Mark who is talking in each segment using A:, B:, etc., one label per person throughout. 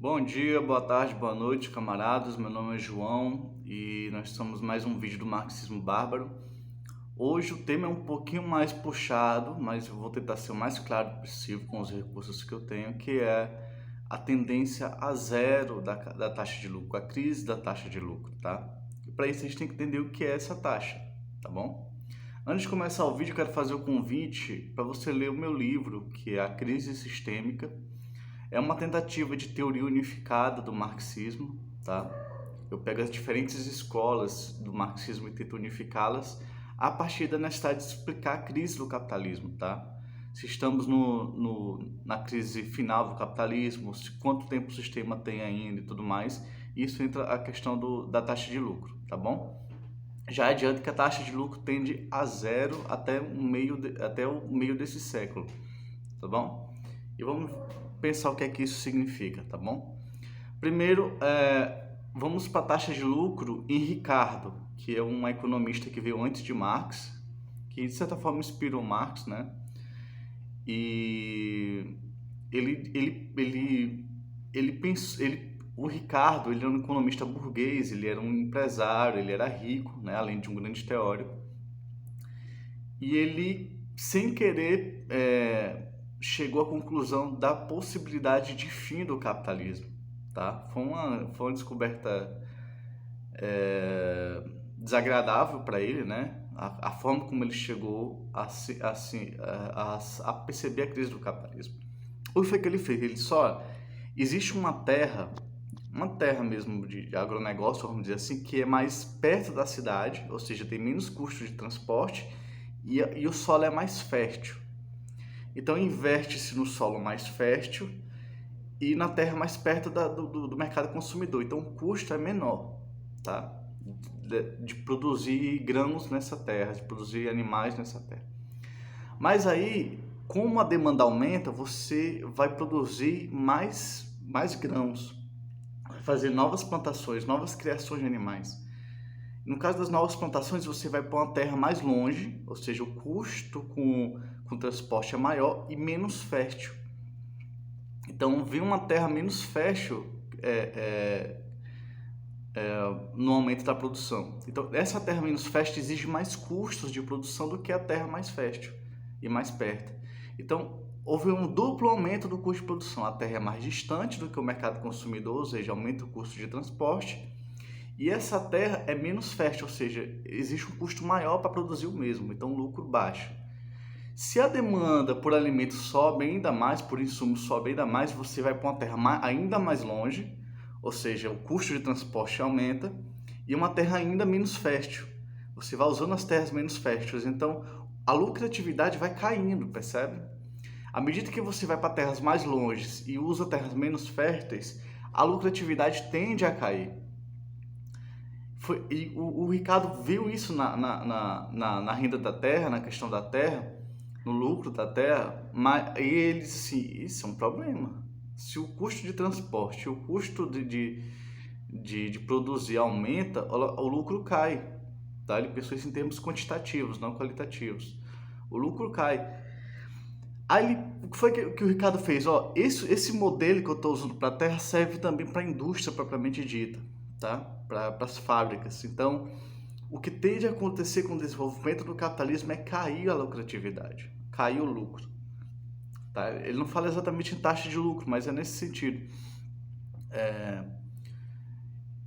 A: Bom dia, boa tarde, boa noite, camaradas. Meu nome é João e nós estamos mais um vídeo do Marxismo Bárbaro. Hoje o tema é um pouquinho mais puxado, mas eu vou tentar ser o mais claro possível com os recursos que eu tenho, que é a tendência a zero da taxa de lucro, a crise da taxa de lucro, tá? E para isso a gente tem que entender o que é essa taxa, tá bom? Antes de começar o vídeo, eu quero fazer o convite para você ler o meu livro, que é A Crise Sistêmica. É uma tentativa de teoria unificada do marxismo, tá? Eu pego as diferentes escolas do marxismo e tento unificá-las a partir da necessidade de explicar a crise do capitalismo, tá? Se estamos na crise final do capitalismo, quanto tempo o sistema tem ainda e tudo mais, isso entra a questão da taxa de lucro, tá bom? Já adianto que a taxa de lucro tende a zero até até o meio desse século, tá bom? E vamos pensar o que é que isso significa, tá bom? Primeiro, vamos para a taxa de lucro em Ricardo, que é um economista que veio antes de Marx, que de certa forma inspirou Marx, né? E o Ricardo, ele era um economista burguês, ele era um empresário, ele era rico, né? Além de um grande teórico. E ele, sem querer, chegou à conclusão da possibilidade de fim do capitalismo, tá? Foi uma descoberta desagradável para ele, né? A forma como ele chegou a perceber a crise do capitalismo. O que foi que ele fez? Ele só existe uma terra mesmo de agronegócio, vamos dizer assim, que é mais perto da cidade, ou seja, tem menos custo de transporte e o solo é mais fértil. Então investe-se no solo mais fértil e na terra mais perto do mercado consumidor. Então o custo é menor, tá? De produzir grãos nessa terra, de produzir animais nessa terra. Mas aí, como a demanda aumenta, você vai produzir mais grãos, vai fazer novas plantações, novas criações de animais. No caso das novas plantações, você vai para uma terra mais longe, ou seja, o custo com transporte é maior e menos fértil. Então, vir uma terra menos fértil no aumento da produção. Então, essa terra menos fértil exige mais custos de produção do que a terra mais fértil e mais perto. Então, houve um duplo aumento do custo de produção. A terra é mais distante do que o mercado consumidor, ou seja, aumenta o custo de transporte. E essa terra é menos fértil, ou seja, existe um custo maior para produzir o mesmo, então lucro baixo. Se a demanda por alimentos sobe ainda mais, por insumos sobe ainda mais, você vai para uma terra ainda mais longe, ou seja, o custo de transporte aumenta, e uma terra ainda menos fértil. Você vai usando as terras menos férteis, então a lucratividade vai caindo, percebe? À medida que você vai para terras mais longes e usa terras menos férteis, a lucratividade tende a cair. O Ricardo viu isso na renda da terra, na questão da terra, no lucro da terra, mas e ele disse assim, isso é um problema. Se o custo de transporte, o custo de produzir aumenta, o lucro cai. Tá? Ele pensou isso em termos quantitativos, não qualitativos. O lucro cai. Aí, o que foi que o Ricardo fez? Esse modelo que eu estou usando para a terra serve também para a indústria propriamente dita, tá? Para as fábricas. Então, o que tende a acontecer com o desenvolvimento do capitalismo é cair a lucratividade, cair o lucro. Tá? Ele não fala exatamente em taxa de lucro, mas é nesse sentido.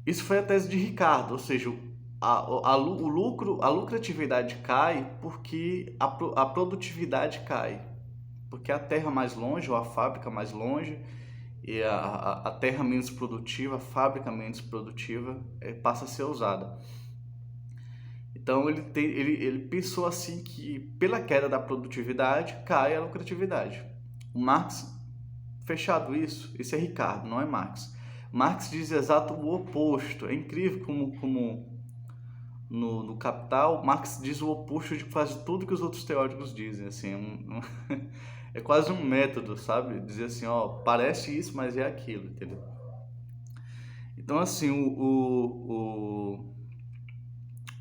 A: Isso foi a tese de Ricardo, ou seja, a lucratividade cai porque a produtividade cai. Porque a terra mais longe, ou a fábrica mais longe, e a terra menos produtiva, a fábrica menos produtiva, passa a ser usada. Então ele pensou assim que pela queda da produtividade cai a lucratividade. O Marx, fechado isso, esse é Ricardo, não é Marx. Marx diz exato o oposto. É incrível como no Capital, Marx diz o oposto de quase tudo que os outros teóricos dizem. Assim, é quase um método, sabe? Dizer assim, parece isso, mas é aquilo, entendeu? Então, assim,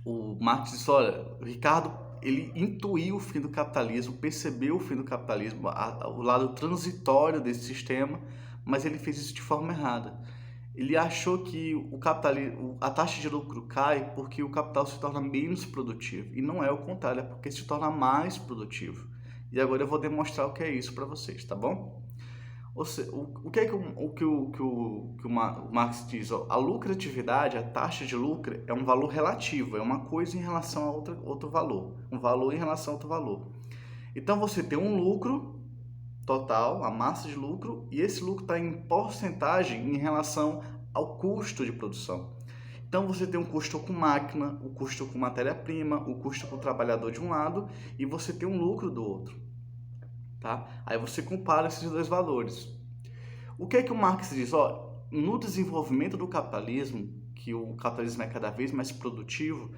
A: o Marx disse, olha, o Ricardo, ele intuiu o fim do capitalismo, percebeu o fim do capitalismo, o lado transitório desse sistema, mas ele fez isso de forma errada. Ele achou que a taxa de lucro cai porque o capital se torna menos produtivo. E não é o contrário, é porque se torna mais produtivo. E agora eu vou demonstrar o que é isso para vocês, tá bom? Ou seja, o que é que o Marx diz? Ó, a lucratividade, a taxa de lucro, é um valor relativo, é uma coisa em relação a outro valor. Um valor em relação a outro valor. Então você tem um lucro total, a massa de lucro, e esse lucro está em porcentagem em relação ao custo de produção. Então você tem um custo com máquina, o custo com matéria-prima, o custo com o trabalhador de um lado e você tem um lucro do outro. Tá? Aí você compara esses dois valores. O que é que o Marx diz? Ó, no desenvolvimento do capitalismo, que o capitalismo é cada vez mais produtivo,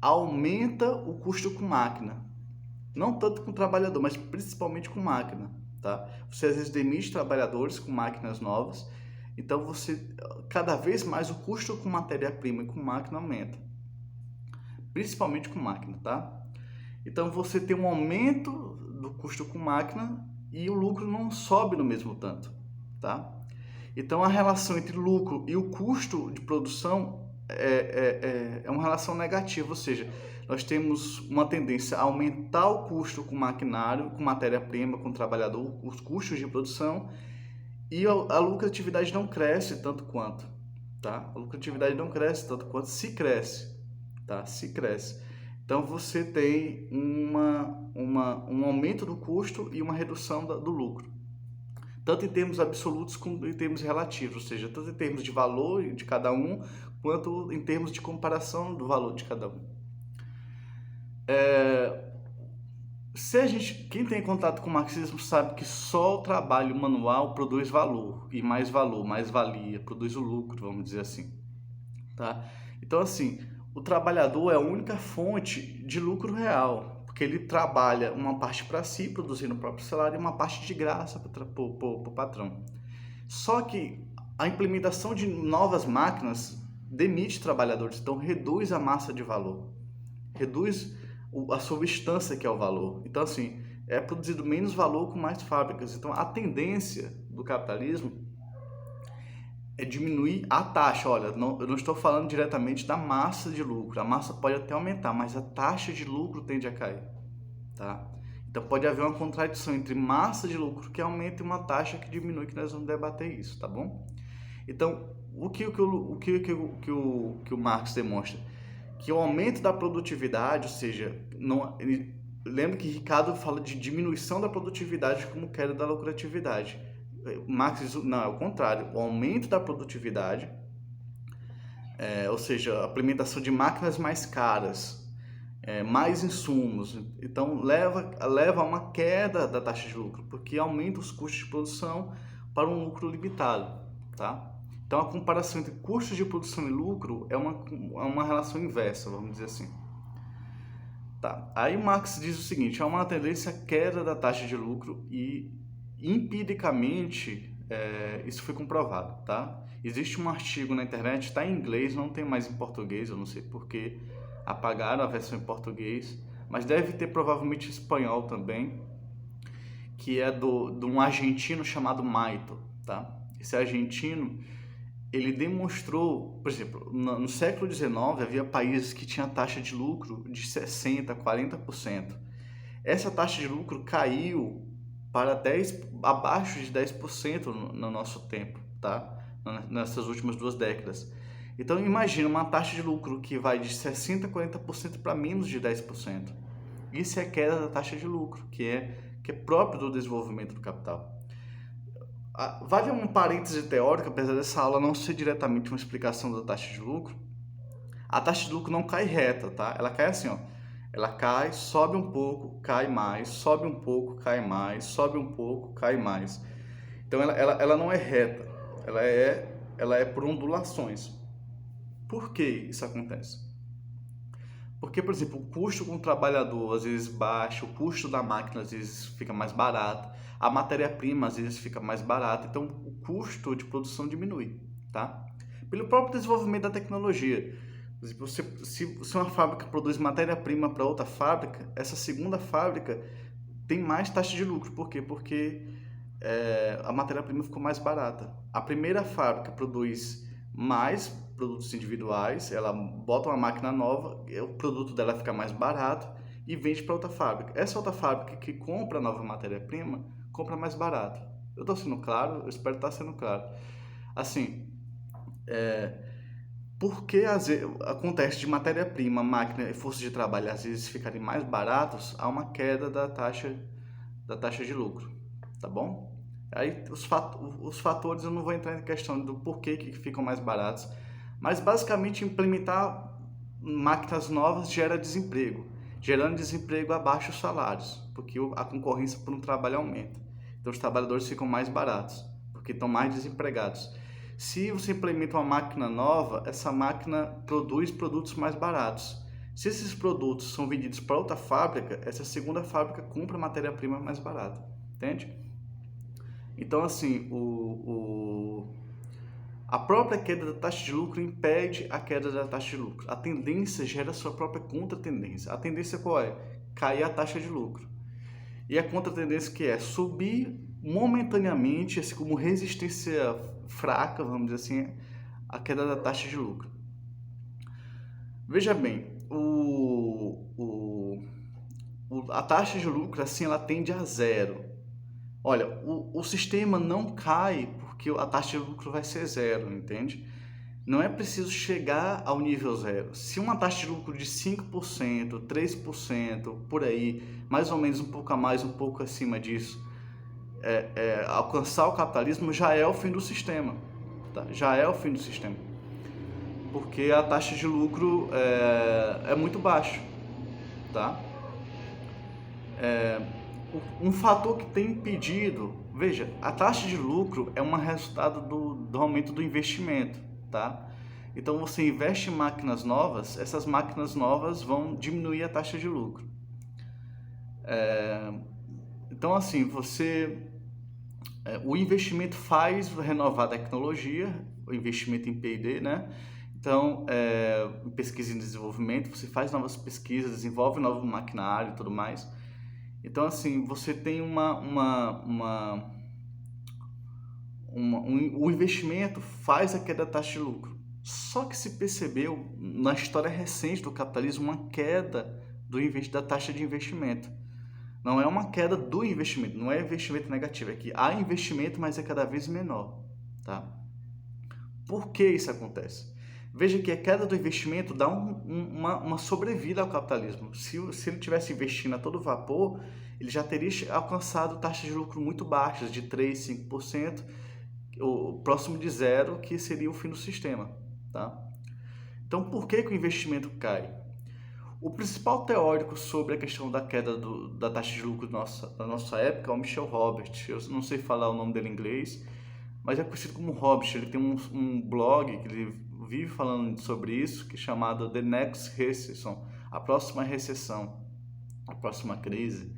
A: aumenta o custo com máquina. Não tanto com o trabalhador, mas principalmente com máquina. Tá? Você às vezes demite trabalhadores com máquinas novas, então cada vez mais o custo com matéria-prima e com máquina aumenta, principalmente com máquina, tá? Então você tem um aumento do custo com máquina e o lucro não sobe no mesmo tanto, tá? Então a relação entre lucro e o custo de produção é uma relação negativa, ou seja, nós temos uma tendência a aumentar o custo com maquinário, com matéria-prima, com trabalhador, os custos de produção, e a lucratividade não cresce tanto quanto, tá? A lucratividade não cresce tanto quanto se cresce, tá? Se cresce. Então você tem um aumento do custo e uma redução do lucro, tanto em termos absolutos como em termos relativos, ou seja, tanto em termos de valor de cada um, quanto em termos de comparação do valor de cada um. Quem tem contato com o marxismo sabe que só o trabalho manual produz valor, mais valia, produz o lucro, vamos dizer assim, tá? Então, assim, o trabalhador é a única fonte de lucro real, porque ele trabalha uma parte para si, produzindo o próprio salário, e uma parte de graça para o patrão. Só que a implementação de novas máquinas demite trabalhadores, então reduz a massa de valor, reduz a substância que é o valor. Então, assim, é produzido menos valor com mais fábricas. Então, a tendência do capitalismo é diminuir a taxa. Olha, eu não estou falando diretamente da massa de lucro. A massa pode até aumentar, mas a taxa de lucro tende a cair, tá? Então, pode haver uma contradição entre massa de lucro que aumenta e uma taxa que diminui, que nós vamos debater isso, tá bom? Então, o que o Marx demonstra? Que o aumento da produtividade, ou seja, lembra que Ricardo fala de diminuição da produtividade como queda da lucratividade. Marx não, é o contrário, o aumento da produtividade, ou seja, a implementação de máquinas mais caras, mais insumos, então leva a uma queda da taxa de lucro, porque aumenta os custos de produção para um lucro limitado, tá? Então, a comparação entre custos de produção e lucro é uma relação inversa, vamos dizer assim. Tá. Aí o Marx diz o seguinte, há uma tendência à queda da taxa de lucro e, empiricamente, isso foi comprovado, tá? Existe um artigo na internet, está em inglês, não tem mais em português, eu não sei porque apagaram a versão em português, mas deve ter provavelmente em espanhol também, que é de um argentino chamado Maito, tá? Esse argentino, ele demonstrou, por exemplo, no século XIX havia países que tinham taxa de lucro de 60%, 40%. Essa taxa de lucro caiu para abaixo de 10% no nosso tempo, tá? Nessas últimas 2 décadas. Então imagina uma taxa de lucro que vai de 60%, 40% para menos de 10%. Isso é queda da taxa de lucro, que é próprio do desenvolvimento do capital. Vai haver um parêntese teórico, apesar dessa aula não ser diretamente uma explicação da taxa de lucro. A taxa de lucro não cai reta, tá? Ela cai assim, ó. Ela cai, sobe um pouco, cai mais, sobe um pouco, cai mais, sobe um pouco, cai mais. Então ela não é reta, ela é por ondulações. Por que isso acontece? Porque, por exemplo, o custo com o trabalhador às vezes baixa, o custo da máquina às vezes fica mais barato, a matéria-prima às vezes fica mais barata, então o custo de produção diminui, tá? Pelo próprio desenvolvimento da tecnologia. Se uma fábrica produz matéria-prima para outra fábrica, essa segunda fábrica tem mais taxa de lucro. Por quê? Porque a matéria-prima ficou mais barata. A primeira fábrica produz mais produtos individuais, ela bota uma máquina nova, o produto dela fica mais barato e vende para outra fábrica. Essa outra fábrica que compra a nova matéria-prima, compra mais barato. Eu estou sendo claro? Eu espero estar sendo claro. Assim, porque às vezes, acontece de matéria-prima, máquina e força de trabalho às vezes ficarem mais baratos, há uma queda da taxa de lucro, tá bom? Aí os fatores eu não vou entrar em questão do porquê que ficam mais baratos, mas basicamente implementar máquinas novas gera desemprego, gerando desemprego abaixo os salários, porque a concorrência por um trabalho aumenta. Então os trabalhadores ficam mais baratos, porque estão mais desempregados. Se você implementa uma máquina nova, essa máquina produz produtos mais baratos. Se esses produtos são vendidos para outra fábrica, essa segunda fábrica compra matéria-prima mais barata, entende? Então, assim, a própria queda da taxa de lucro impede a queda da taxa de lucro. A tendência gera a sua própria contra-tendência. A tendência qual é? Cair a taxa de lucro. E a contra-tendência que é subir momentaneamente, assim como resistência fraca, vamos dizer assim, a queda da taxa de lucro. Veja bem, a taxa de lucro, assim, ela tende a zero. Olha, o sistema não cai porque a taxa de lucro vai ser zero, entende? Não é preciso chegar ao nível zero. Se uma taxa de lucro de 5%, 3%, por aí, mais ou menos um pouco a mais, um pouco acima disso, alcançar o capitalismo, já é o fim do sistema. Tá? Já é o fim do sistema. Porque a taxa de lucro é muito baixa. Tá? Um fator que tem impedido, veja, a taxa de lucro é um resultado do aumento do investimento, tá? Então você investe em máquinas novas, essas máquinas novas vão diminuir a taxa de lucro. Então assim, o investimento faz renovar a tecnologia, o investimento em P&D, né? Então, em pesquisa e desenvolvimento, você faz novas pesquisas, desenvolve novo maquinário e tudo mais. Então, assim, você tem o investimento faz a queda da taxa de lucro. Só que se percebeu, na história recente do capitalismo, uma queda da taxa de investimento. Não é uma queda do investimento, não é investimento negativo, é que há investimento, mas é cada vez menor. Tá? Por que isso acontece? Veja que a queda do investimento dá uma sobrevida ao capitalismo. Se ele tivesse investindo a todo vapor, ele já teria alcançado taxas de lucro muito baixas, de 3%, 5%, o próximo de zero, que seria o fim do sistema. Tá? Então, por que o investimento cai? O principal teórico sobre a questão da queda da taxa de lucro da nossa época é o Michel Robert. Eu não sei falar o nome dele em inglês, mas é conhecido como Robert. Ele tem um blog que ele vive falando sobre isso, que é chamado The Next Recession, a próxima recessão, a próxima crise.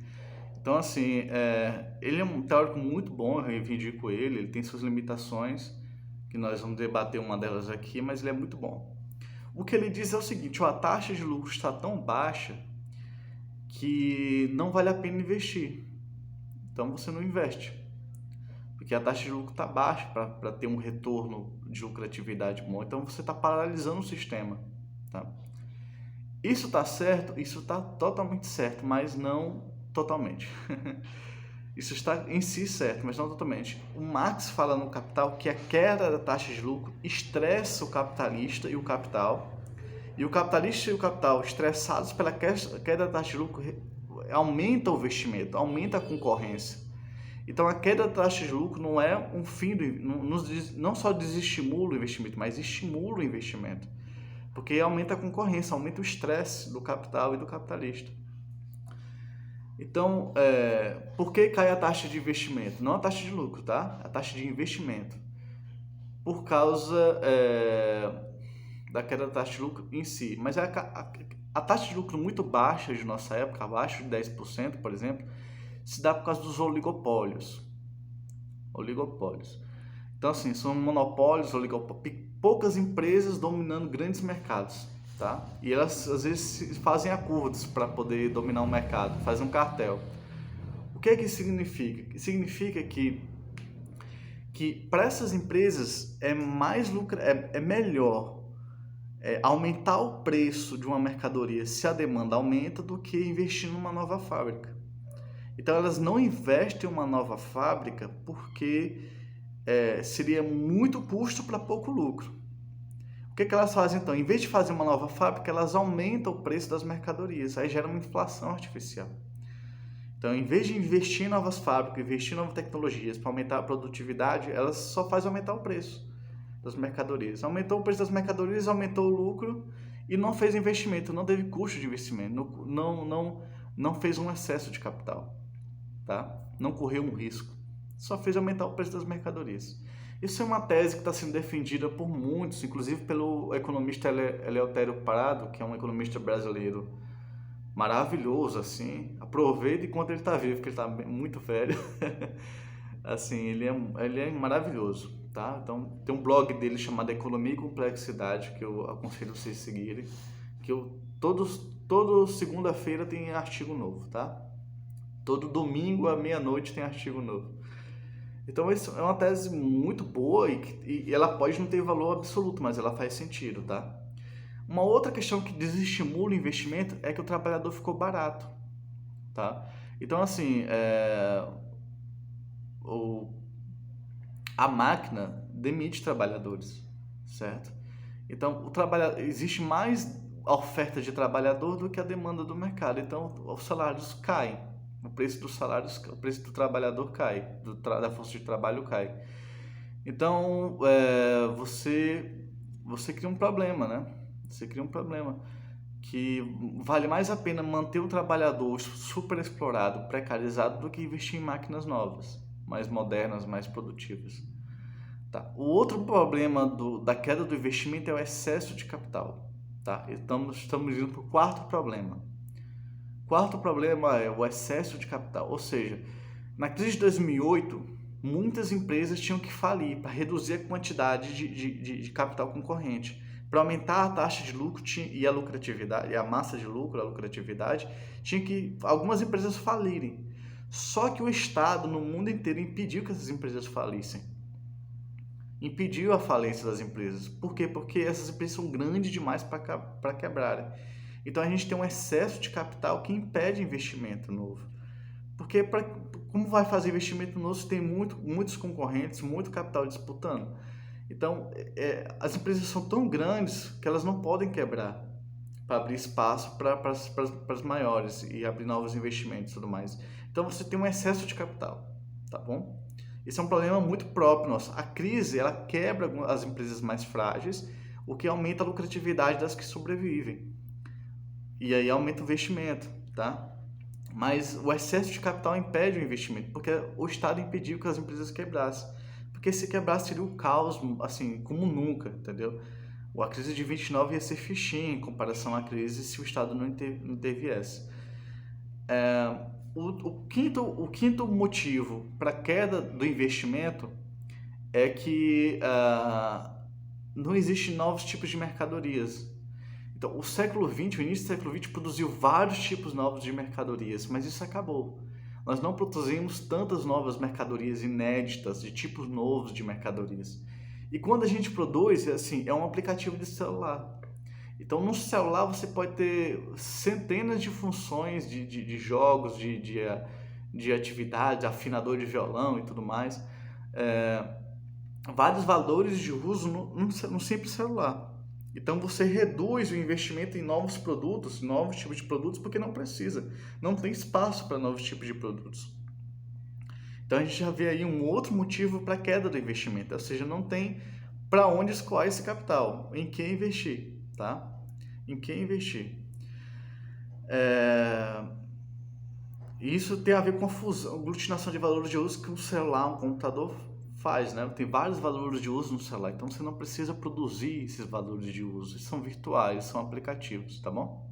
A: Então, assim, ele é um teórico muito bom, eu reivindico ele tem suas limitações, que nós vamos debater uma delas aqui, mas ele é muito bom. O que ele diz é o seguinte, a taxa de lucro está tão baixa que não vale a pena investir. Então, você não investe. Porque a taxa de lucro está baixa para ter um retorno de lucratividade bom. Então, você está paralisando o sistema. Tá? Isso está certo? Isso está totalmente certo, mas não totalmente. Isso está em si certo, mas não totalmente. O Marx fala no Capital que a queda da taxa de lucro estressa o capitalista e o capital. E o capitalista e o capital, estressados pela queda da taxa de lucro, aumenta o investimento, aumenta a concorrência. Então a queda da taxa de lucro não é um fim, não só desestimula o investimento, mas estimula o investimento. Porque aumenta a concorrência, aumenta o estresse do capital e do capitalista. Então, por que cai a taxa de investimento? Não a taxa de lucro, tá? A taxa de investimento. Por causa da queda da taxa de lucro em si. Mas a taxa de lucro muito baixa de nossa época, abaixo de 10%, por exemplo, se dá por causa dos oligopólios. Então, assim, são monopólios, poucas empresas dominando grandes mercados. Tá? E elas às vezes fazem acordos para poder dominar o mercado, fazem um cartel. O que é que significa? Significa que que para essas empresas é melhor aumentar o preço de uma mercadoria se a demanda aumenta do que investir numa nova fábrica. Então elas não investem em uma nova fábrica porque seria muito custo para pouco lucro. O que elas fazem então? Em vez de fazer uma nova fábrica, elas aumentam o preço das mercadorias, aí gera uma inflação artificial. Então, em vez de investir em novas fábricas, investir em novas tecnologias para aumentar a produtividade, elas só fazem aumentar o preço das mercadorias. Aumentou o preço das mercadorias, aumentou o lucro e não fez investimento, não teve custo de investimento, não fez um excesso de capital, tá? Não correu um risco, só fez aumentar o preço das mercadorias. Isso é uma tese que está sendo defendida por muitos, inclusive pelo economista Eleutério Prado, que é um economista brasileiro maravilhoso, assim. Aproveita enquanto ele está vivo, porque ele está muito velho. Assim, ele é maravilhoso, tá? Então, tem um blog dele chamado Economia e Complexidade, que eu aconselho vocês seguirem, que todo segunda-feira tem artigo novo, tá? Todo domingo à meia-noite tem artigo novo. Então, isso é uma tese muito boa e ela pode não ter valor absoluto, mas ela faz sentido, tá? Uma outra questão que desestimula o investimento é que o trabalhador ficou barato, tá? Então, assim, a máquina demite trabalhadores, certo? Então, existe mais oferta de trabalhador do que a demanda do mercado. Então, os salários caem. O preço dos salários, o preço do trabalhador cai, da força de trabalho cai. Então, você cria um problema, né? Você cria um problema que vale mais a pena manter o trabalhador super explorado, precarizado, do que investir em máquinas novas, mais modernas, mais produtivas. Tá. O outro problema da queda do investimento é o excesso de capital. Tá? Estamos indo para o quarto problema. Quarto problema é o excesso de capital, ou seja, na crise de 2008, muitas empresas tinham que falir para reduzir a quantidade de capital concorrente. Para aumentar a taxa de lucro e a lucratividade, e a massa de lucro, a lucratividade, tinha que algumas empresas falirem. Só que o Estado, no mundo inteiro, impediu que essas empresas falissem. Impediu a falência das empresas. Por quê? Porque essas empresas são grandes demais para quebrarem. Então a gente tem um excesso de capital que impede investimento novo. Porque como vai fazer investimento novo se tem muitos concorrentes, muito capital disputando? Então as empresas são tão grandes que elas não podem quebrar para abrir espaço para as maiores e abrir novos investimentos e tudo mais. Então você tem um excesso de capital, tá bom? Esse é um problema muito próprio nosso. A crise, ela quebra as empresas mais frágeis, o que aumenta a lucratividade das que sobrevivem. E aí aumenta o investimento, tá? Mas o excesso de capital impede o investimento, porque o Estado impediu que as empresas quebrassem. Porque se quebrasse seria o caos, assim, como nunca, entendeu? A crise de 29 ia ser fichinha em comparação à crise se o Estado não interviesse. O quinto motivo para a queda do investimento é que não existem novos tipos de mercadorias. Então, o início do século XX produziu vários tipos novos de mercadorias, mas isso acabou. Nós não produzimos tantas novas mercadorias inéditas, de tipos novos de mercadorias. E quando a gente produz, é um aplicativo de celular. Então, no celular você pode ter centenas de funções de jogos, de atividades, afinador de violão e tudo mais. Vários valores de uso no simples celular. Então você reduz o investimento em novos produtos, novos tipos de produtos, porque não precisa. Não tem espaço para novos tipos de produtos. Então a gente já vê aí um outro motivo para a queda do investimento, ou seja, não tem para onde escoar esse capital, em que investir, tá? Em que investir. Isso tem a ver com a aglutinação de valores de uso que um celular, um computador faz, né? Tem vários valores de uso no celular, então você não precisa produzir esses valores de uso, eles são virtuais, são aplicativos, tá bom?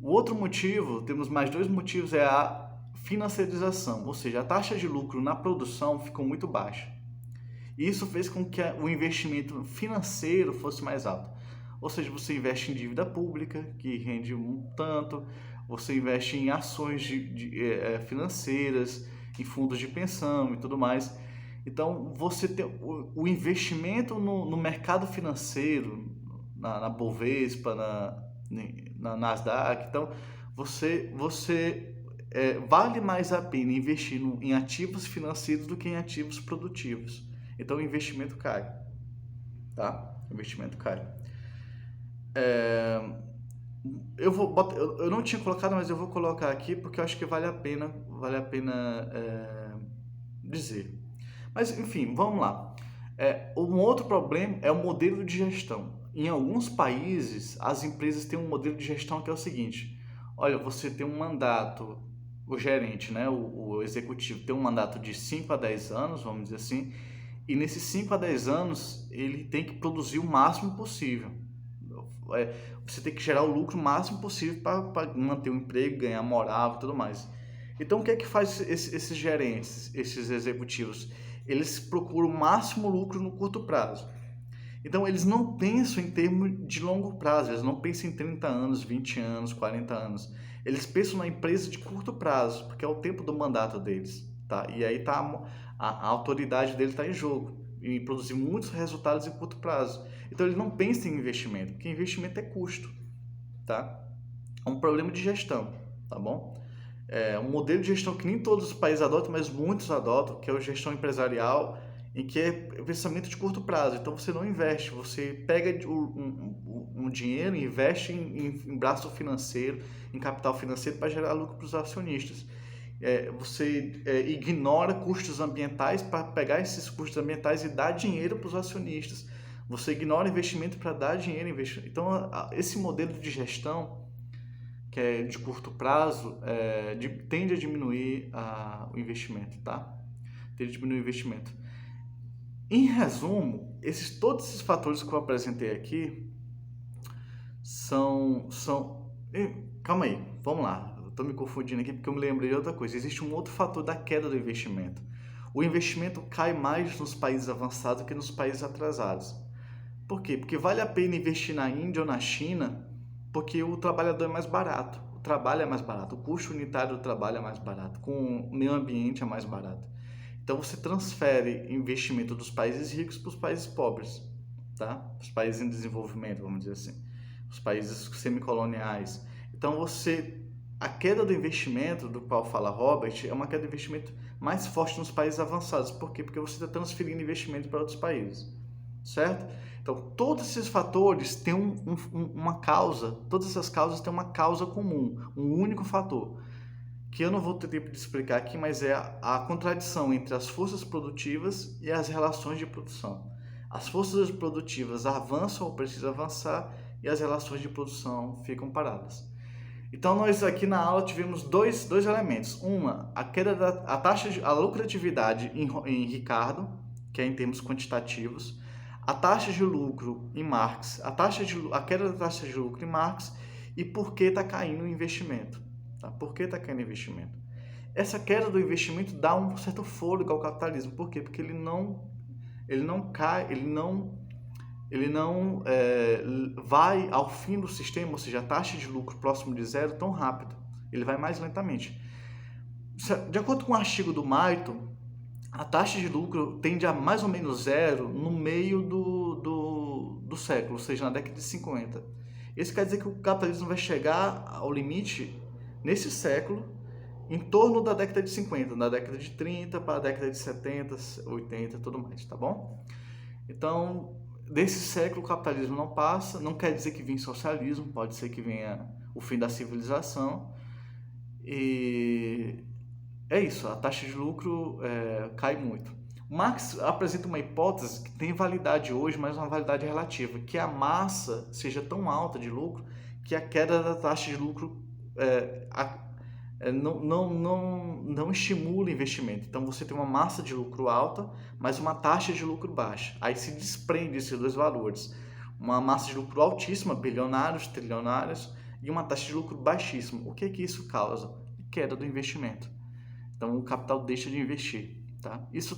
A: O outro motivo, temos mais dois motivos, é a financiarização, ou seja, a taxa de lucro na produção ficou muito baixa. E isso fez com que o investimento financeiro fosse mais alto. Ou seja, você investe em dívida pública, que rende um tanto, você investe em ações financeiras, em fundos de pensão e tudo mais. Então, você tem o investimento no mercado financeiro, na Bovespa, na Nasdaq. Então, vale mais a pena investir em ativos financeiros do que em ativos produtivos. Então, o investimento cai, tá? O investimento cai. Eu não tinha colocado, mas eu vou colocar aqui porque eu acho que vale a pena dizer. Mas, enfim, vamos lá. Um outro problema é o modelo de gestão. Em alguns países, as empresas têm um modelo de gestão que é o seguinte: olha, você tem um mandato, o gerente, né, o executivo tem um mandato de 5 a 10 anos, vamos dizer assim, e nesses 5 a 10 anos ele tem que produzir o máximo possível. Você tem que gerar o lucro máximo possível para manter o emprego, ganhar moral e tudo mais. Então, o que é que faz esses gerentes, esses executivos? Eles procuram o máximo lucro no curto prazo. Então, eles não pensam em termos de longo prazo, eles não pensam em 30 anos, 20 anos, 40 anos. Eles pensam na empresa de curto prazo, porque é o tempo do mandato deles. Tá? E aí a autoridade dele está em jogo, em produzir muitos resultados em curto prazo. Então, ele não pensa em investimento, porque investimento é custo. Tá? É um problema de gestão, tá bom? É um modelo de gestão que nem todos os países adotam, mas muitos adotam, que é a gestão empresarial, em que é pensamento de curto prazo. Então você não investe, você pega um dinheiro e investe em braço financeiro, em capital financeiro para gerar lucro para os acionistas. Você ignora custos ambientais para pegar esses custos ambientais e dar dinheiro para os acionistas. Você ignora investimento para dar dinheiro em investimento. Então, esse modelo de gestão que é de curto prazo, tende a diminuir o investimento, tá? Tende a diminuir o investimento. Em resumo, todos esses fatores que eu apresentei aqui são... Calma aí, vamos lá. Eu estou me confundindo aqui porque eu me lembrei de outra coisa. Existe um outro fator da queda do investimento. O investimento cai mais nos países avançados que nos países atrasados. Por quê? Porque vale a pena investir na Índia ou na China porque o trabalhador é mais barato, o trabalho é mais barato, o custo unitário do trabalho é mais barato, com o meio ambiente é mais barato. Então você transfere investimento dos países ricos para os países pobres, tá? Os países em desenvolvimento, vamos dizer assim, os países semicoloniais. Então a queda do investimento do qual fala Robert é uma queda de investimento mais forte nos países avançados. Por quê? Porque você está transferindo investimento para outros países, certo? Então, todos esses fatores têm uma causa, todas essas causas têm uma causa comum, um único fator, que eu não vou ter tempo de explicar aqui, mas é a contradição entre as forças produtivas e as relações de produção. As forças produtivas avançam ou precisam avançar e as relações de produção ficam paradas. Então, nós aqui na aula tivemos dois elementos. A queda a lucratividade em Ricardo, que é em termos quantitativos, a taxa de lucro em Marx, a queda da taxa de lucro em Marx e por que está caindo o investimento. Tá? Por que está caindo o investimento? Essa queda do investimento dá um certo fôlego ao capitalismo. Por quê? Porque ele não cai, ele não vai ao fim do sistema, ou seja, a taxa de lucro próximo de zero tão rápido. Ele vai mais lentamente. De acordo com o artigo do Maito, a taxa de lucro tende a mais ou menos zero no meio do século, ou seja, na década de 50. Isso quer dizer que o capitalismo vai chegar ao limite nesse século, em torno da década de 50, da década de 30 para a década de 70, 80 e tudo mais, tá bom? Então, desse século o capitalismo não passa, não quer dizer que venha socialismo, pode ser que venha o fim da civilização, e é isso, a taxa de lucro cai muito. Marx apresenta uma hipótese que tem validade hoje, mas uma validade relativa, que a massa seja tão alta de lucro que a queda da taxa de lucro não estimula investimento. Então você tem uma massa de lucro alta, mas uma taxa de lucro baixa. Aí se desprende esses dois valores. Uma massa de lucro altíssima, bilionários, trilionários, e uma taxa de lucro baixíssima. O que isso causa? Queda do investimento. Então o capital deixa de investir. Tá? Isso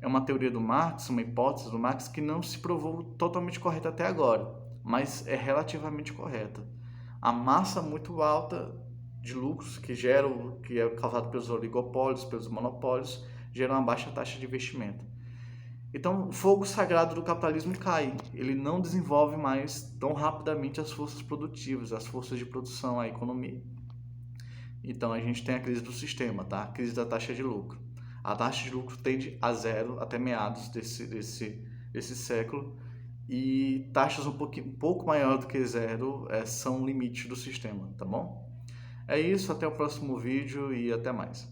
A: é uma teoria do Marx, uma hipótese do Marx que não se provou totalmente correta até agora, mas é relativamente correta. A massa muito alta de lucros que é causado pelos oligopólios, pelos monopólios, gera uma baixa taxa de investimento. Então, o fogo sagrado do capitalismo cai, ele não desenvolve mais tão rapidamente as forças produtivas, as forças de produção, a economia. Então, a gente tem a crise do sistema, tá? A crise da taxa de lucro. A taxa de lucro tende a zero até meados desse século, e taxas um pouco maior do que zero são limites do sistema, tá bom? É isso, até o próximo vídeo e até mais.